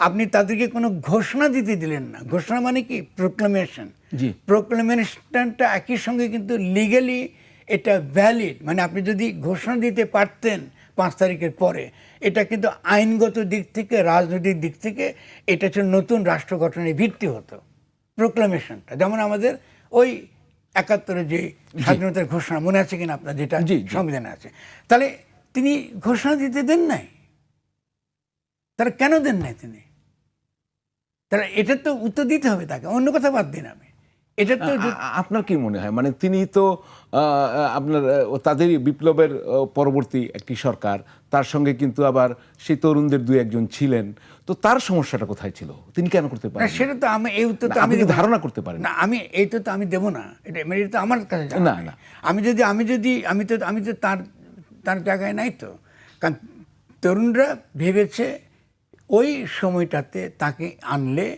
আপনি তাদেরকে কোনো ঘোষণা দিতে দিলেন না। ঘোষণা মানে কি? প্রোক্লামেশন। জি। প্রোক্লামেশনটা একই সঙ্গে কিন্তু লিগ্যালি এটা ভ্যালিড, মানে আপনি যদি ঘোষণা দিতে পারতেন 5 তারিখের পরে, এটা কিন্তু আইনগত দিক থেকে, রাজনৈতিক দিক থেকে এটা হচ্ছে নতুন রাষ্ট্র গঠনের ভিত্তি হতো প্রোক্লামেশনটা। যেমন আমাদের ওই 71-এ যে স্বাধীনতার ঘোষণা মনে আছে কিনা আপনার, যেটা জি, জি। সংবিধানে আছে। তাহলে তিনি ঘোষণা দিতে দেন নাই, তারা কেন দেন নাই তিনি? তাহলে এটার তো উত্তর দিতে হবে তাকে, অন্য কথা বাদ দিন। আমি এটা তো আপনার কি মনে হয়, মানে তিনি তো আপনার তাদের বিপ্লবের পরবর্তী একটি সরকার, তার সঙ্গে কিন্তু আবার সেই তরুণদের 2-1 জন ছিলেন, তো তার সমস্যাটা কোথায় ছিল? তিনি কেন করতে না, পারেন? সেটা তো আমি এই উত্তর তো আপনি আমি কি দেব না। ধারণা করতে পারেন? না, আমি এই তো আমি দেবো না, এটা মানে এটা তো আমার কাছে জানা না, নেই। না। আমি তো তার জায়গায় নাই তো। কারণ তরুণরা ভেবেছে ওই সময়টাতে তাকে আনলে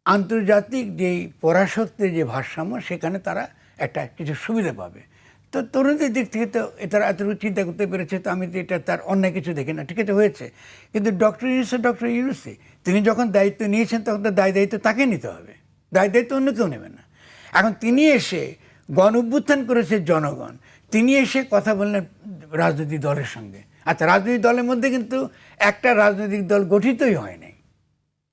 আন্তর্জাতিক যেই পরাশক্তির যে ভারসাম্য, সেখানে তারা একটা কিছু সুবিধা পাবে। তো তরুণদের দিক থেকে তো তারা এতটুকু চিন্তা করতে পেরেছে, তো আমি তো এটা তার অন্যায় কিছু দেখি না। ঠিক আছে, হয়েছে। কিন্তু ডক্টর ইউনূসই তিনি যখন দায়িত্ব নিয়েছেন, তখন তো দায়িত্ব তাকে নিতে হবে, দায়িত্ব অন্য কেউ নেবে না। এখন তিনি এসে গণঅভ্যুত্থান করেছে জনগণ, তিনি এসে কথা বললেন রাজনৈতিক দলের সঙ্গে। আচ্ছা, রাজনৈতিক দলের মধ্যে কিন্তু একটা রাজনৈতিক দল গঠিতই হয় নাই।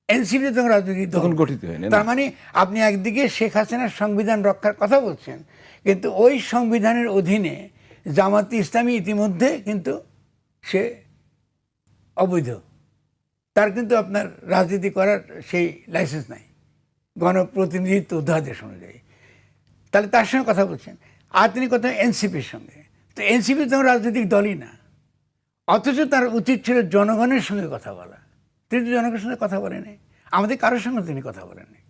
এনসিপি তখন রাজনৈতিক দল তখন গঠিত হয়নি, না। তার মানে আপনি একদিকে শেখ হাসিনার সংবিধান রক্ষার কথা বলছেন, কিন্তু ওই সংবিধানের অধীনে জামাতে ইসলামী ইতিমধ্যে কিন্তু সে অবৈধ, তার কিন্তু আপনার রাজনীতি করার সেই লাইসেন্স নাই গণপ্রতিনিধিত্ব অধ্যাদেশ অনুযায়ী। তাহলে তার সঙ্গে কথা বলছেন, আর তিনি কথা এনসিপির সঙ্গে। তো এনসিপি তখন রাজনৈতিক দলই না, অথচ তার উচিত ছিল জনগণের সঙ্গে কথা বলা। তিনি তো জনগণের সঙ্গে কথা বলেনি, আমাদের কারোর সঙ্গে তিনি কথা বলেননি,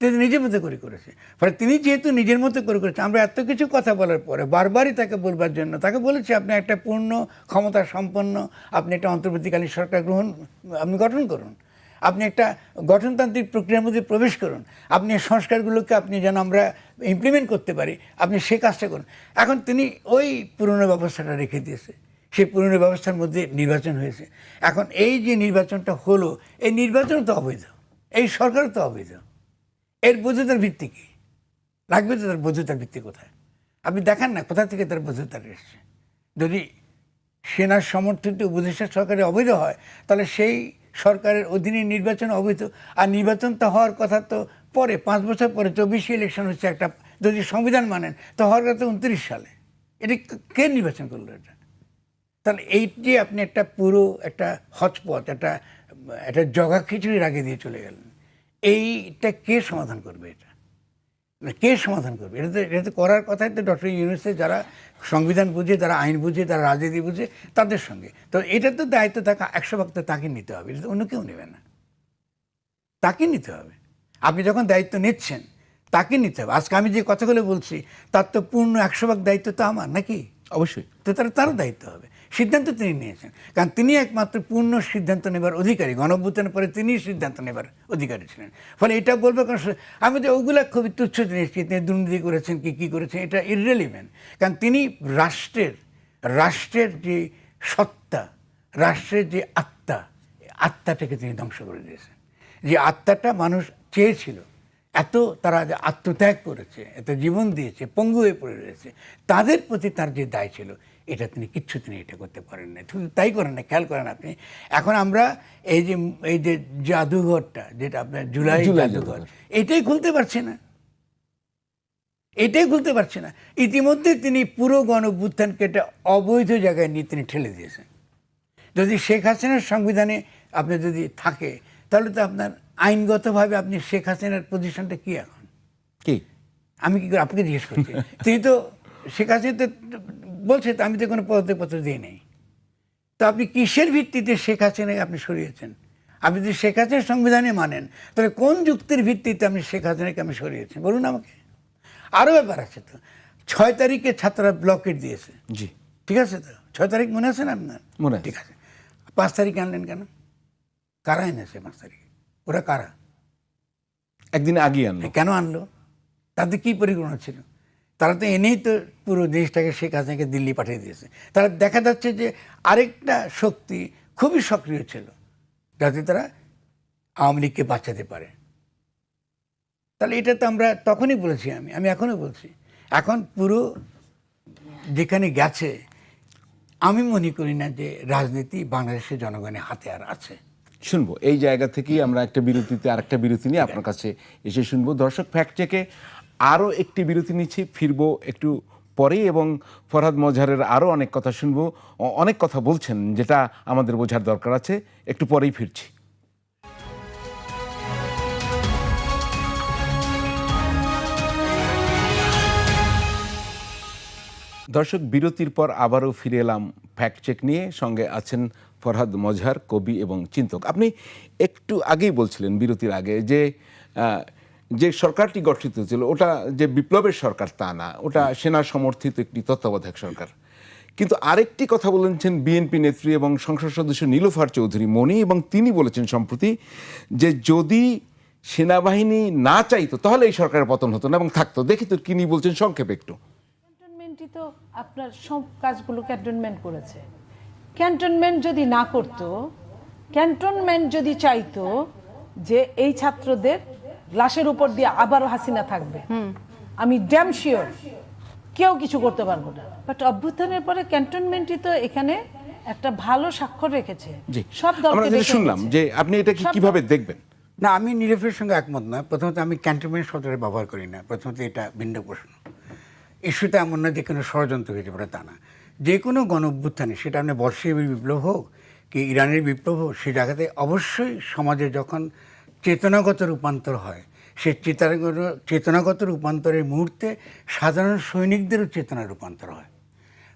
তিনি নিজের মতো করে করেছে। ফলে তিনি যেহেতু নিজের মতো করে করেছে, আমরা এত কিছু কথা বলার পরে বারবারই তাকে বলবার জন্য তাকে বলেছি, আপনি একটা পূর্ণ ক্ষমতা সম্পন্ন, আপনি একটা অন্তর্বর্তীকালীন সরকার আপনি গঠন করুন, আপনি একটা গঠনতান্ত্রিক প্রক্রিয়ার মধ্যে প্রবেশ করুন, আপনি সংস্কারগুলোকে আপনি যেন আমরা ইমপ্লিমেন্ট করতে পারি, আপনি সে কাজটা করুন। এখন তিনি ওই পুরনো ব্যবস্থাটা রেখে দিয়েছে, সেই পুরনো ব্যবস্থার মধ্যে নির্বাচন হয়েছে। এখন এই যে নির্বাচনটা হলো, এই নির্বাচন তো অবৈধ, এই সরকারও তো অবৈধ। এর বৈধতার ভিত্তি কী? লাগবে তো তার বৈধতার ভিত্তি কোথায়? আপনি দেখান না কোথা থেকে তার বৈধতা এসছে। যদি সেনার সমর্থিত উপদেষ্টা সরকারে অবৈধ হয়, তাহলে সেই সরকারের অধীনে নির্বাচন অবৈধ। আর নির্বাচন তো হওয়ার কথা তো পরে, 5 বছর পরে 24 ইলেকশন হচ্ছে একটা, যদি সংবিধান মানেন তো হওয়ার কথা 29 সালে। এটা কে নির্বাচন করলো এটা? তাহলে এই যে আপনি একটা পুরো একটা হচপচ, একটা জগা খিচুড়ির আগে দিয়ে চলে গেলেন, এইটা কে সমাধান করবে? এটা কে সমাধান করবে? এটা তো করার কথাই তো ডক্টর ইউনূসের, যারা সংবিধান বুঝে, যারা আইন বুঝে, যারা রাজনীতি বুঝে, তাদের সঙ্গে। তো এটা তো দায়িত্ব তাকে 100% তাকে নিতে হবে, এটা তো অন্য কেউ নেবে না, তাকে নিতে হবে। আপনি যখন দায়িত্ব নিচ্ছেন তাকে নিতে হবে। আজকে আমি যে কথাগুলো বলছি তার তো পূর্ণ 100% দায়িত্ব তো আমার, নাকি? অবশ্যই। তো তারও দায়িত্ব হবে। সিদ্ধান্ত তিনি নিয়েছেন, কারণ তিনি একমাত্র পূর্ণ সিদ্ধান্ত নেবার অধিকারী। গণঅভ্যুত্থানের পরে তিনি সিদ্ধান্ত নেবার অধিকারী ছিলেন। ফলে এটা বলবো, কারণ আমি তো ওগুলা খুবই তুচ্ছ জিনিস, তিনি দুর্নীতি করেছেন কি করেছেন, এটা ইররেলিভেন্ট। কারণ তিনি রাষ্ট্রের যে সত্তা, রাষ্ট্রের যে আত্মাটাকে তিনি ধ্বংস করে দিয়েছেন। যে আত্মাটা মানুষ চেয়েছিল, এত তারা যে আত্মত্যাগ করেছে, এত জীবন দিয়েছে, পঙ্গু হয়ে পড়ে রয়েছে, তাদের প্রতি তার যে দায় ছিল, এটা তিনি এটা করতে পারেন না। শুধু তাই করেন না, খেয়াল করেন আপনি, এখন আমরা এই যে জাদুঘরটা, যেটা আপনার জুলাই জাদুঘর, এটাই খুলতে পারছি না। ইতিমধ্যে তিনি পুরো গণঅভ্যুত্থানকে একটা অবৈধ জায়গায় নিয়ে তিনি ঠেলে দিয়েছেন। যদি শেখ হাসিনার সংবিধানে আপনি যদি থাকে, তাহলে তো আপনার আইনগতভাবে আপনি শেখ হাসিনার পজিশনটা কি এখন? কি আমি কি করে আপনাকে জিজ্ঞেস করছি? তিনি তো শেখ হাসিনা তো বলছে, তো আমি তো কোনো পদত্যাগপত্র দিই নাই। তো আপনি কিসের ভিত্তিতে শেখ হাসিনাকে আপনি সরিয়েছেন? আপনি যদি শেখ হাসিনার সংবিধানে মানেন, তাহলে কোন যুক্তির ভিত্তিতে আপনি শেখ হাসিনাকে আপনি সরিয়েছেন বলুন আমাকে। আরও ব্যাপার আছে তো, 6 তারিখে ছাত্ররা ব্লকেট দিয়েছে, জি, ঠিক আছে তো? 6 তারিখ মনে আছে না আপনার? মনে আছে। ঠিক আছে, 5 তারিখে আনলেন কেন? কারা এনেছে 5 তারিখে? ওরা কারা? একদিন আগে আনলো। কেন আনলো? তাদের কি পরিকল্পনা ছিল? তারা তো এনেই তো পুরো দেশটাকে শেখ হাসিনাকে দিল্লি পাঠিয়ে দিয়েছে। তারা দেখা যাচ্ছে যে আরেকটা শক্তি খুবই সক্রিয় ছিল যাতে তারা আওয়ামী লীগকে বাঁচাতে পারে। তাহলে এটা তো আমরা তখনই বলেছি, আমি এখনও বলছি। এখন পুরো যেখানে গেছে, আমি মনে করি না যে রাজনীতি বাংলাদেশের জনগণের হাতে আর আছে। শুনবো এই জায়গা থেকেই আমরা একটা বিরতিতে আরেকটা বিরতি নিয়ে আপনার কাছে এসে শুনবো। দর্শক, ফ্যাক্ট চেকে আরও একটি বিরতি নিচ্ছি, ফিরবো একটু পরেই এবং ফরহাদ মজহারের আরও অনেক কথা শুনবো। অনেক কথা বলছেন যেটা আমাদের বোঝার দরকার আছে, একটু পরেই ফিরছি। দর্শক, বিরতির পর আবারও ফিরে এলাম ফ্যাক্ট চেক নিয়ে। সঙ্গে আছেন ফরহাদ মজহার, কবি এবং চিন্তক। আপনি একটু আগেই বলছিলেন বিরতির আগে যে সরকারটি গঠিত হয়েছিল ওটা যে বিপ্লবের সরকার তা না, ওটা সেনা সমর্থিত একটি তত্ত্বাবধায়ক সরকার। কিন্তু আরেকটি কথা বলেছেন বিএনপি নেত্রী এবং সংসদ সদস্য নীলুফার চৌধুরী মনি, এবং তিনি বলেছেন সম্প্রতি যে যদি সেনাবাহিনী না চাইতো তাহলে এই সরকারের পতন হতো না এবং থাকতো। দেখি তো তিনি বলছেন সংক্ষেপে একটু। ক্যান্টনমেন্টই তো আপনার সব কাজগুলো ক্যান্টনমেন্ট করেছে। ক্যান্টনমেন্ট যদি না করতো, ক্যান্টনমেন্ট যদি চাইতো যে এই ছাত্রদের লাশের উপর দিয়ে আবারও হাসিনা থাকবে, আমি ড্যাম শিওর কেউ কিছু করতে পারবো না। বাট অভ্যুত্থানের পরে ক্যান্টনমেন্টই তো এখানে একটা ভালো স্বাক্ষর রেখেছে। জি, সব আমরা যেটা শুনলাম যে আপনি এটা কিভাবে দেখবেন? না, আমি নীলফের সঙ্গে একমত নয়। প্রথমত আমি ক্যান্টনমেন্ট শব্দটা ব্যবহার করি না। প্রথমত এটা ভিন্ন প্রশ্ন। ইস্যুটা এমন না যে কোনো ষড়যন্ত্র হয়েছে পারে, তা না। যে কোনো গণ অভ্যুত্থানে, সেটা আপনি বর্ষীয় বিপ্লব হোক কি ইরানের বিপ্লব হোক, সে জায়গাতে অবশ্যই সমাজে যখন চেতনাগত রূপান্তর হয়, সে চেতনাগত রূপান্তরের মুহূর্তে সাধারণ সৈনিকদেরও চেতনা রূপান্তর হয়।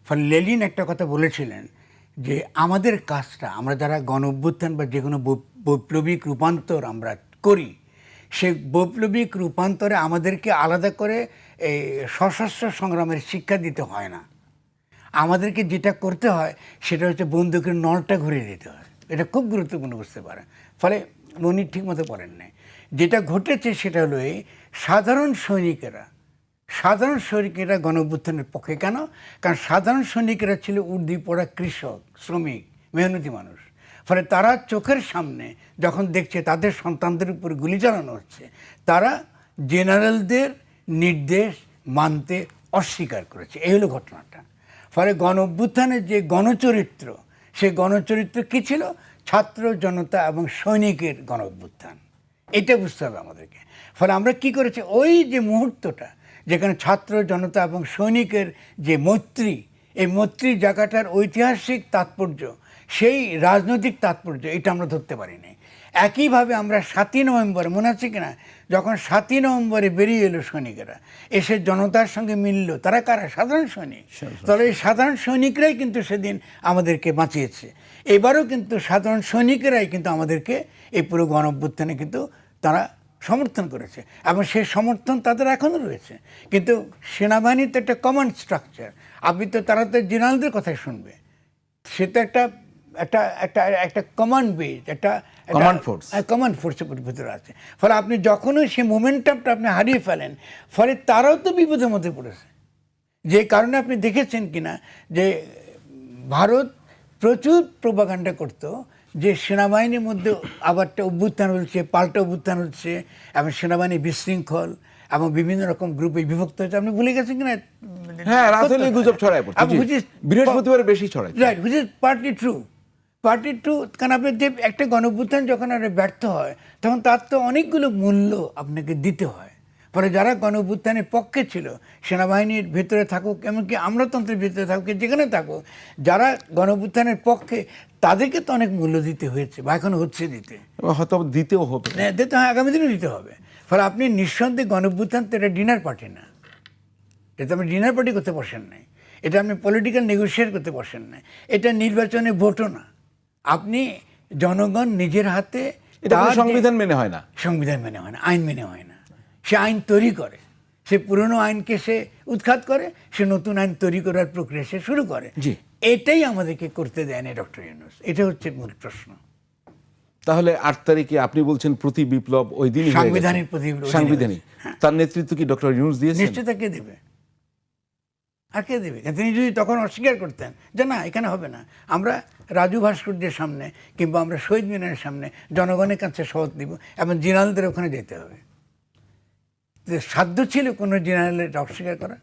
ফলে লেনিন একটা কথা বলেছিলেন যে আমাদের কাজটা, আমরা যারা গণ অভ্যুত্থান বা যে কোনো বৈপ্লবিক রূপান্তর আমরা করি, সে বৈপ্লবিক রূপান্তরে আমাদেরকে আলাদা করে এই সশস্ত্র সংগ্রামের শিক্ষা দিতে হয় না। আমাদেরকে যেটা করতে হয় সেটা হচ্ছে বন্দুকের নলটা ঘুরিয়ে দিতে হয়। এটা খুব গুরুত্বপূর্ণ বুঝতে পারে। ফলে মনি ঠিক মতো পড়েন নাই। যেটা ঘটেছে সেটা হলো এই সাধারণ সৈনিকেরা গণ অভ্যুত্থানের পক্ষে। কেন? কারণ সাধারণ সৈনিকেরা ছিল উর্দি পড়া কৃষক, শ্রমিক, মেহনতি মানুষ। ফলে তারা চোখের সামনে যখন দেখছে তাদের সন্তানদের উপর গুলি চালানো হচ্ছে, তারা জেনারেলদের নির্দেশ মানতে অস্বীকার করেছে। এই হলো ঘটনাটা। ফলে গণ অভ্যুত্থানের যে গণচরিত্র, সেই গণচরিত্র কী ছিল? ছাত্র জনতা এবং সৈনিকের গণ অভ্যুত্থান। এটা বুঝতে হবে আমাদেরকে। ফলে আমরা কি করেছি, ওই যে মুহূর্তটা যেখানে ছাত্র জনতা এবং সৈনিকের যে মৈত্রী, এই মৈত্রী জায়গাটার ঐতিহাসিক তাৎপর্য, সেই রাজনৈতিক তাৎপর্য, এটা আমরা ধরতে পারিনি। একইভাবে আমরা 7ই নভেম্বর, মনে আছে কিনা, যখন 7ই নভেম্বরে বেরিয়ে এলো সৈনিকেরা, এসে জনতার সঙ্গে মিলল, তারা কারা? সাধারণ সৈনিক। তাহলে এই সাধারণ সৈনিকরাই কিন্তু সেদিন আমাদেরকে বাঁচিয়েছে। এবারও কিন্তু সাধারণ সৈনিকেরাই কিন্তু আমাদেরকে এই পুরো গণ অভ্যুত্থানে কিন্তু তারা সমর্থন করেছে এবং সেই সমর্থন তাদের এখনও রয়েছে। কিন্তু সেনাবাহিনীর তো একটা কমান্ড স্ট্রাকচার। আপনি তো তারা তো জেনারেলদের কথাই শুনবে। সে তো একটা কমান্ড বেজ, একটা কমান্ড ফোর্সের ভিতরে আছে। ফলে আপনি যখনই সেই মোমেন্টামটা আপনি হারিয়ে ফেলেন, ফলে তারাও তো বিপদের মধ্যে পড়েছে। যে কারণে আপনি দেখেছেন কিনা যে ভারত প্রচুর প্রোপাগান্ডা করতো যে সেনাবাহিনীর মধ্যে আবার একটা অভ্যুত্থান হচ্ছে, পাল্টা অভ্যুত্থান হচ্ছে এবং সেনাবাহিনী বিশৃঙ্খল এবং বিভিন্ন রকম গ্রুপে বিভক্ত হচ্ছে। আপনি ভুলে গেছেন কিনা? হ্যাঁ, রাত হলে গুজব ছড়ায় পড়ছে, বৃহস্পতিবার বেশি ছড়ায়। Right, which is partly true. কারণ আপনার যে একটা গণ অভ্যুত্থান যখন একটা ব্যর্থ হয়, তখন তার তো অনেকগুলো মূল্য আপনাকে দিতে হয়। ফলে যারা গণ অভ্যুত্থানের পক্ষে ছিল, সেনাবাহিনীর ভেতরে থাকুক, এমনকি আমলাতন্ত্রের ভেতরে থাকুক, যেখানে থাকুক, যারা গণ অভ্যুত্থানের পক্ষে, তাদেরকে তো অনেক মূল্য দিতে হয়েছে বা এখন হচ্ছে দিতে, হয়তো দিতেও হবে, দিতে হয়, আগামী দিনেও দিতে হবে। ফলে আপনি নিঃসন্দেহে গণ অভ্যুত্থান তো এটা ডিনার পার্টি না। এটা আপনি ডিনার পার্টি করতে বসেন নাই, এটা আপনি পলিটিক্যাল নেগোসিয়েট করতে বসেন নাই, এটা নির্বাচনে ভোটও না। আপনি জনগণ নিজের হাতে, সংবিধান মেনে হয় না, সংবিধান মেনে হয় না, আইন মেনে হয় না। সে আইন তৈরি করে, সে পুরনো আইনকে সে উৎখাত করে, সে নতুন আইন তৈরি করার প্রক্রিয়া সে শুরু করে। এটাই আমাদেরকে করতে দেয় না ডক্টর ইউনূস। এটা হচ্ছে মূল প্রশ্ন। তাহলে 8 তারিখে আপনি বলছেন প্রতি বিপ্লব ওই দিনই সাংবিধানিক প্রতি সাংবিধানিক, তার নেতৃত্ব কি ডক্টর ইউনূস দিয়েছেন? নিশ্চয় তাকে দেবে। আর কে দেবে? তিনি যদি তখন অস্বীকার করতেন যে না এখানে হবে না, আমরা রাজু ভাস্কর্যের সামনে কিংবা আমরা শহীদ মিনারের সামনে জনগণের কাছে শপথ দিব এবং জেনারেলদের ওখানে যেতে হবে, সাধ্য ছিল কোনো জেনারেলের অস্বীকার করা?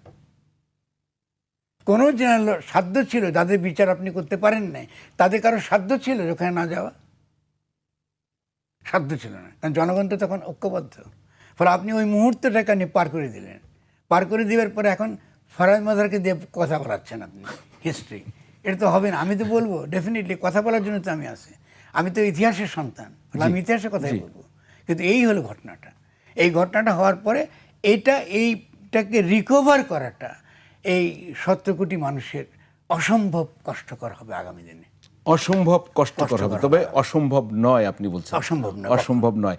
কোনো জেনারেল সাধ্য ছিল যাদের বিচার আপনি করতে পারেন নাই, তাদের কারো সাধ্য ছিল ওখানে না যাওয়া? সাধ্য ছিল না, কারণ জনগণ তো তখন ঐক্যবদ্ধ। ফলে আপনি ওই মুহূর্তটাকে আপনি পার করে দিলেন। পার করে দেওয়ার পরে এখন ফরহাদ মাজারকে দিয়ে কথা বলাচ্ছেন আপনি হিস্ট্রি। এটা তো হবে না। আমি তো বলবো ডেফিনেটলি কথা বলার জন্য তো আমি আছি, আমি তো ইতিহাসের সন্তান, আমি ইতিহাসের কথাই বলবো। কিন্তু এই হলো ঘটনাটা। এই ঘটনাটা হওয়ার পরে এইটাকে রিকভার করাটা এই 17 কোটি মানুষের অসম্ভব কষ্টকর হবে আগামী দিনে। অসম্ভব কষ্টকর হবে, তবে অসম্ভব নয় আপনি বলছেন। অসম্ভব নয়, অসম্ভব নয়।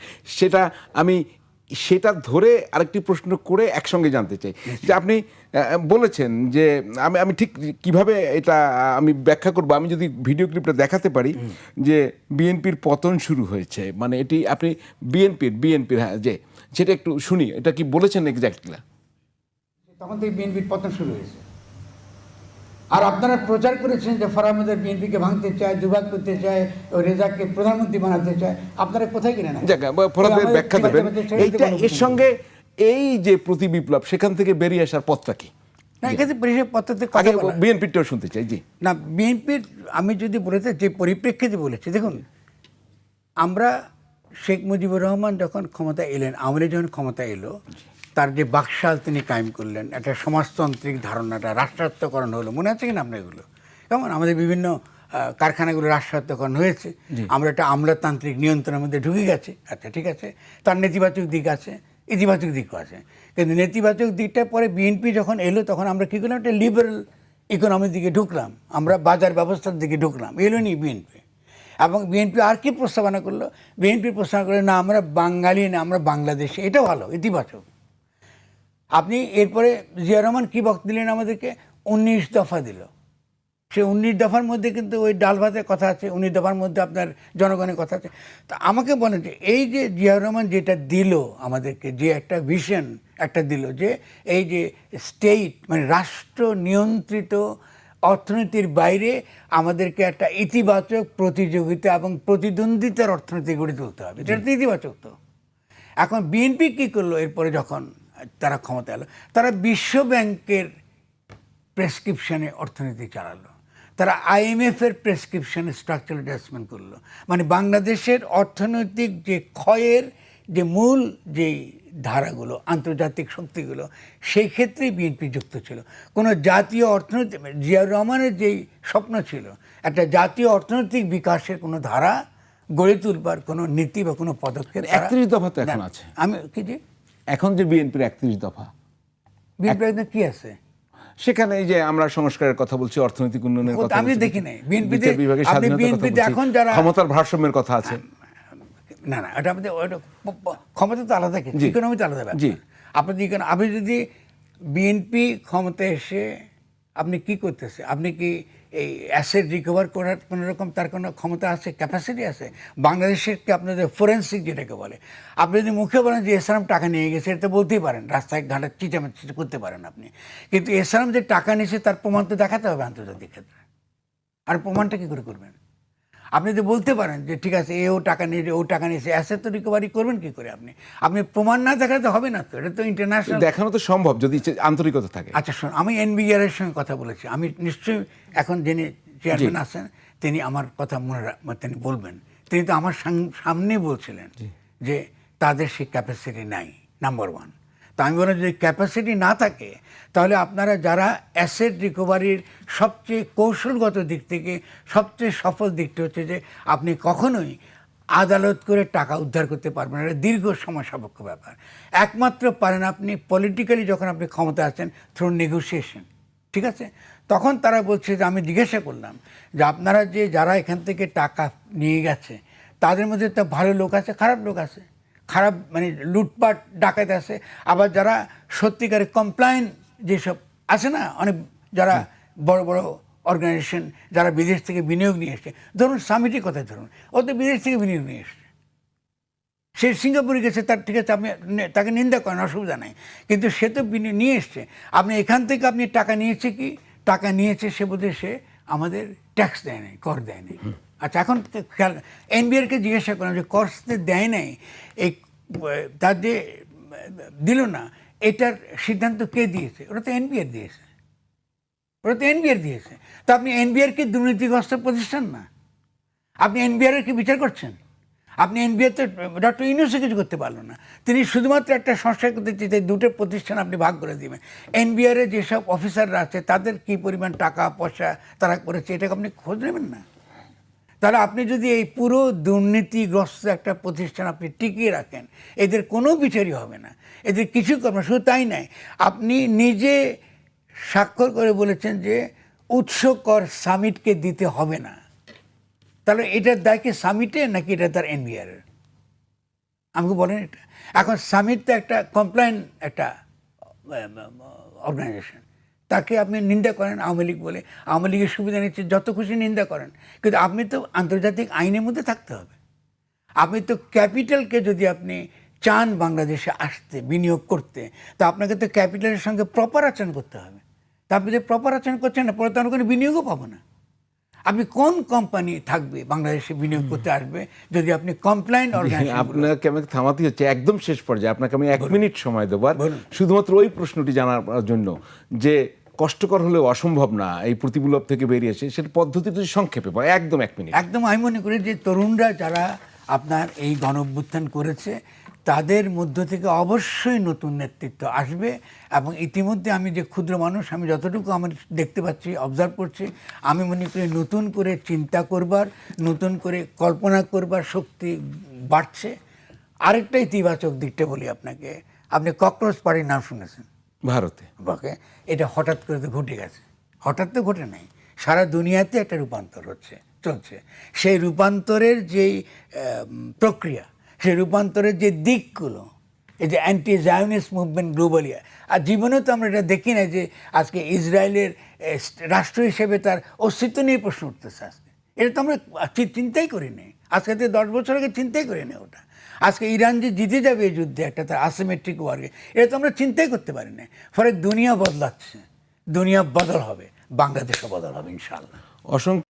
সেটা ধরে আরেকটি প্রশ্ন করে একসঙ্গে জানতে চাই যে আপনি বলেছেন যে আমি ঠিক কিভাবে এটা আমি ব্যাখ্যা করব, আমি যদি ভিডিও ক্লিপটা দেখাতে পারি যে বিএনপির পতন শুরু হয়েছে, মানে এটি আপনি বিএনপির হ্যাঁ, যে সেটা একটু শুনি, এটা কি বলেছেন এক্স্যাক্টলি? তখন থেকে বিএনপির পতন শুরু হয়েছে। আর আপনারা প্রচার করেছেন যে ফরহাদ মাজার বিএনপিকে ভাঙতে চায়, দুভাগ করতে চায়, ওই রেজাককে প্রধানমন্ত্রী বানাতে চায়। আপনারা কোথায় গেলেন? ফরহাদের ব্যাখ্যা দেবেন এইটা, এর সঙ্গে এই যে প্রতি বিপ্লব সেখান থেকে বেরিয়ে আসার পথটা কি? না, এখানে পদ্ধতি বিএনপিটাও শুনতে চাই। জি না, বিএনপির আমি যদি বলতে যে পরিপ্রেক্ষিতে বলেছি, দেখুন আমরা শেখ মুজিবুর রহমান যখন ক্ষমতা এলেন, আওয়ামী লীগ যখন ক্ষমতা এলো, তার যে বাকশাল তিনি কায়েম করলেন, একটা সমাজতান্ত্রিক ধারণাটা রাষ্ট্রায়ত্তকরণ হলো, মনে আছে কিনা আপনার এগুলো? কেমন আমাদের বিভিন্ন কারখানাগুলো রাষ্ট্রায়ত্তকরণ হয়েছে, আমরা একটা আমলাতান্ত্রিক নিয়ন্ত্রণের মধ্যে ঢুকে গেছে। আচ্ছা ঠিক আছে, তার নেতিবাচক দিক আছে, ইতিবাচক দিকও আছে। কিন্তু নেতিবাচক দিকটা পরে বিএনপি যখন এলো তখন আমরা কী করলাম, একটা লিবারেল ইকোনমির দিকে ঢুকলাম, আমরা বাজার ব্যবস্থার দিকে ঢুকলাম। এলো নি বিএনপি। এবং বিএনপি আর কি প্রস্তাবনা করলো? বিএনপি প্রস্তাবনা করলো না আমরা বাঙালি না, আমরা বাংলাদেশি। এটা ভালো, ইতিবাচক। আপনি এরপরে জিয়া রহমান কী বক্তব্য দিলেন আমাদেরকে? 19 দফা দিল। সে 19 দফার মধ্যে কিন্তু ওই ডাল ভাতের কথা আছে, 19 দফার মধ্যে আপনার জনগণের কথা আছে। তা আমাকে বলেন যে এই যে জিয়া রহমান যেটা দিল আমাদেরকে, যে একটা ভিশন একটা দিল, যে এই যে স্টেট মানে রাষ্ট্র নিয়ন্ত্রিত অর্থনীতির বাইরে আমাদেরকে একটা ইতিবাচক প্রতিযোগিতা এবং প্রতিদ্বন্দ্বিতার অর্থনীতি গড়ে তুলতে হবে, এটা তো ইতিবাচক। তো এখন বিএনপি কী করলো এরপরে যখন তারা ক্ষমতা এলো? তারা বিশ্ব ব্যাংকের প্রেসক্রিপশনে অর্থনীতি চালালো, তারা IMF-এর প্রেসক্রিপশনে স্ট্রাকচারাল অ্যাডজাস্টমেন্ট করলো। মানে বাংলাদেশের অর্থনৈতিক যে ক্ষয়ের যে মূল যেই ধারাগুলো, আন্তর্জাতিক শক্তিগুলো, সেই ক্ষেত্রেই বিএনপি যুক্ত ছিল। কোনো জাতীয় অর্থনীতি, জিয়াউর রহমানের যেই স্বপ্ন ছিল একটা জাতীয় অর্থনৈতিক বিকাশের কোনো ধারা গড়ে তুলবার কোনো নীতি বা কোনো পদক্ষেপ 31 দফা তো এখন আছে। আমি কি যে এখন যে বিএনপির 31 দফা, বিএনপির কি আছে সেখানে এই যে আমরা সংস্কারের কথা বলছি, অর্থনৈতিক উন্নয়নের কথা আমি বলছি, দেখি নাই বিএনপিতে। বিচার বিভাগের আপনি স্বাধীনতার কথা বিএনপিতে বলছি, এখন যারা ক্ষমতার ভারসাম্যের কথা আছে। না না, এটা আমাদের ক্ষমতা তো আলাদা কিছু, ইকোনমি তো আলাদা ব্যাপার। আপনি আপনি যদি বিএনপি ক্ষমতা এসে আপনি কি করতেছে, আপনি কি এই অ্যাসেট রিকভার করার কোনো রকম তার কোনো ক্ষমতা আছে, ক্যাপাসিটি আছে? বাংলাদেশের কি আপনাদের ফোরেন্সিক যেটাকে বলে, আপনি যদি মুখে বলেন যে এসআরাম টাকা নিয়ে গেছে, এটা তো বলতেই পারেন, রাস্তায় ঘাটে চিটামাচি করতে পারেন আপনি, কিন্তু এসআরাম যে টাকা নিয়েছে তার প্রমাণ তো দেখাতে হবে আন্তর্জাতিক ক্ষেত্রে। আর প্রমাণটা কী করে করবেন? আপনি তো বলতে পারেন যে ঠিক আছে ও টাকা নিয়ে ও টাকা নিয়েছে, অ্যাসেট তো রিকভারি করবেন কী করে? আপনি প্রমাণ না দেখাতে হবে না তো, এটা তো ইন্টারন্যাশনাল। দেখানো তো সম্ভব যদি আন্তরিকতা থাকে। আচ্ছা শোন, আমি NBR-এর সঙ্গে কথা বলেছি, আমি নিশ্চয়ই এখন যিনি চেয়ারম্যান আছেন তিনি আমার কথা তিনি বলবেন। তিনি তো আমার সামনেই বলছিলেন যে তাদের সেই ক্যাপাসিটি নাই, নাম্বার 1। তো আমি বললাম যদি ক্যাপাসিটি না থাকে তাহলে আপনারা যারা অ্যাসেট রিকভারির সবচেয়ে কৌশলগত দিক থেকে সবচেয়ে সফল দিকটা হচ্ছে যে আপনি কখনোই আদালত করে টাকা উদ্ধার করতে পারবেন না, এটা দীর্ঘ সময় সাপেক্ষ ব্যাপার। একমাত্র পারেন আপনি পলিটিক্যালি, যখন আপনি ক্ষমতা আছেন থ্রু নেগোসিয়েশন। ঠিক আছে, তখন তারা বলছে যে আমি জিজ্ঞাসা করলাম যে আপনারা যে যারা এখান থেকে টাকা নিয়ে গেছে তাদের মধ্যে তো ভালো লোক আছে, খারাপ লোক আছে, খারাপ মানে লুটপাট ডাকাত আছে, আবার যারা সত্যিকারের কমপ্লায়েন্ট যেসব আছে না, অনেক যারা বড় বড় অর্গানাইজেশন যারা বিদেশ থেকে বিনিয়োগ নিয়ে এসছে, ধরুন সামিটের কথা ধরুন, ও তো বিদেশ থেকে বিনিয়োগ নিয়ে এসছে, সে সিঙ্গাপুরে গেছে, তার ঠিক আছে, আপনি তাকে নিন্দা করেন, অসুবিধা নাই, কিন্তু সে তো নিয়ে এসছে। আপনি এখান থেকে আপনি টাকা নিয়েছে কি, টাকা নিয়েছে সে বোধহয় সে আমাদের ট্যাক্স দেয় নাই, কর দেয় নাই। আচ্ছা, এখন খেয়াল, এনবিআরকে জিজ্ঞাসা করেন যে কর দেয় নাই, এই তার যে দিল না, এটার সিদ্ধান্ত কে দিয়েছে? ওটা তো এনবিআর দিয়েছে, ওটা তো এনবিআর দিয়েছে। তো আপনি এনবিআর কি দুর্নীতিগ্রস্ত প্রতিষ্ঠান না? আপনি এনবিআর কি বিচার করছেন? আপনি এনবিআর তো ডক্টর ইউনূসও কিছু করতে পারলো না। তিনি শুধুমাত্র একটা সংস্কার করতে চেয়েছেন, দুটো প্রতিষ্ঠান আপনি ভাগ করে দিবেন। এনবিআর এর যেসব অফিসাররা আছে তাদের কি পরিমাণ টাকা পয়সা তারা করেছে, এটাকে আপনি খোঁজ নেবেন না? তাহলে আপনি যদি এই পুরো দুর্নীতিগ্রস্ত একটা প্রতিষ্ঠান আপনি টিকিয়ে রাখেন, এদের কোনো বিচারই হবে না, এদের কিছু করবে না। শুধু তাই নয়, আপনি নিজে স্বাক্ষর করে বলেছেন যে উৎস কর সামিটকে দিতে হবে না। তাহলে এটার দায় কি সামিটে নাকি এটা তার এনবিআর? আমাকে বলেন এটা। এখন সামিট তো একটা কমপ্লায়েন্ট একটা অর্গানাইজেশন, তাকে আপনি নিন্দা করেন আওয়ামী লীগ বলে, আওয়ামী লীগের সুবিধা নিচ্ছে, যত খুশি নিন্দা করেন, কিন্তু আপনি তো আন্তর্জাতিক আইনের মধ্যে থাকতে হবে। আপনি তো ক্যাপিটালকে যদি আপনি চান বাংলাদেশে আসতে, বিনিয়োগ করতে, তো আপনাকে তো ক্যাপিটালের সঙ্গে প্রপার আচরণ করতে হবে। তা আপনি যে প্রপার আচরণ করছেন না, পরে তো আমরা কোনো বিনিয়োগও পাবো না। আপনি কোন কোম্পানি থাকবে বাংলাদেশে বিনিয়োগ করতে আসবে যদি আপনি কমপ্লায়েন্ট অর্গানাইজেশন? আপনাকে আমাকে থামাতে হচ্ছে একদম শেষ পর্যায়ে, আপনাকে আমি 1 মিনিট সময় দেবো, আর শুধুমাত্র ওই প্রশ্নটি জানার জন্য যে কষ্টকর হলেও অসম্ভব না এই প্রতিবিপ্লব থেকে বেরিয়ে এসে, সেটা পদ্ধতি যদি সংক্ষেপে পায়, একদম 1 মিনিট। একদম, আমি মনে করি যে তরুণরা যারা আপনার এই গণঅভ্যুত্থান করেছে তাদের মধ্য থেকে অবশ্যই নতুন নেতৃত্ব আসবে। এবং ইতিমধ্যে আমি যে ক্ষুদ্র মানুষ, আমি যতটুকু আমার দেখতে পাচ্ছি, অবজার্ভ করছি, আমি মনে করি নতুন করে চিন্তা করবার, নতুন করে কল্পনা করবার শক্তি বাড়ছে। আরেকটা ইতিবাচক দিকটা বলি আপনাকে, আপনি ককরোচ পার্টির নাম শুনেছেন ভারতে? ওকে, এটা হঠাৎ করে তো ঘটে গেছে, হঠাৎ তো ঘটে নাই, সারা দুনিয়াতে একটা রূপান্তর চলছে। সেই রূপান্তরের যেই প্রক্রিয়া, সেই রূপান্তরের যে দিকগুলো, এই যে অ্যান্টি জায়নিস্ট মুভমেন্ট গ্লোবালি, আর জীবনেও তো আমরা এটা দেখি না যে আজকে ইসরায়েলের রাষ্ট্র হিসেবে তার অস্তিত্ব নিয়ে প্রশ্ন উঠতেছে। আজকে এটা তো আমরা চিন্তাই করি নি, আজকে থেকে 10 বছর আগে চিন্তাই করি না ওটা। আজকে ইরান যে জিতে যাবে এই যুদ্ধে, একটা তার আসিমেট্রিক ওয়ার্কে, এটা তো আমরা চিন্তাই করতে পারি না। ফলে দুনিয়া বদলাচ্ছে, দুনিয়া বদল হবে, বাংলাদেশও বদল হবে ইনশাআল্লাহ। অসংখ্য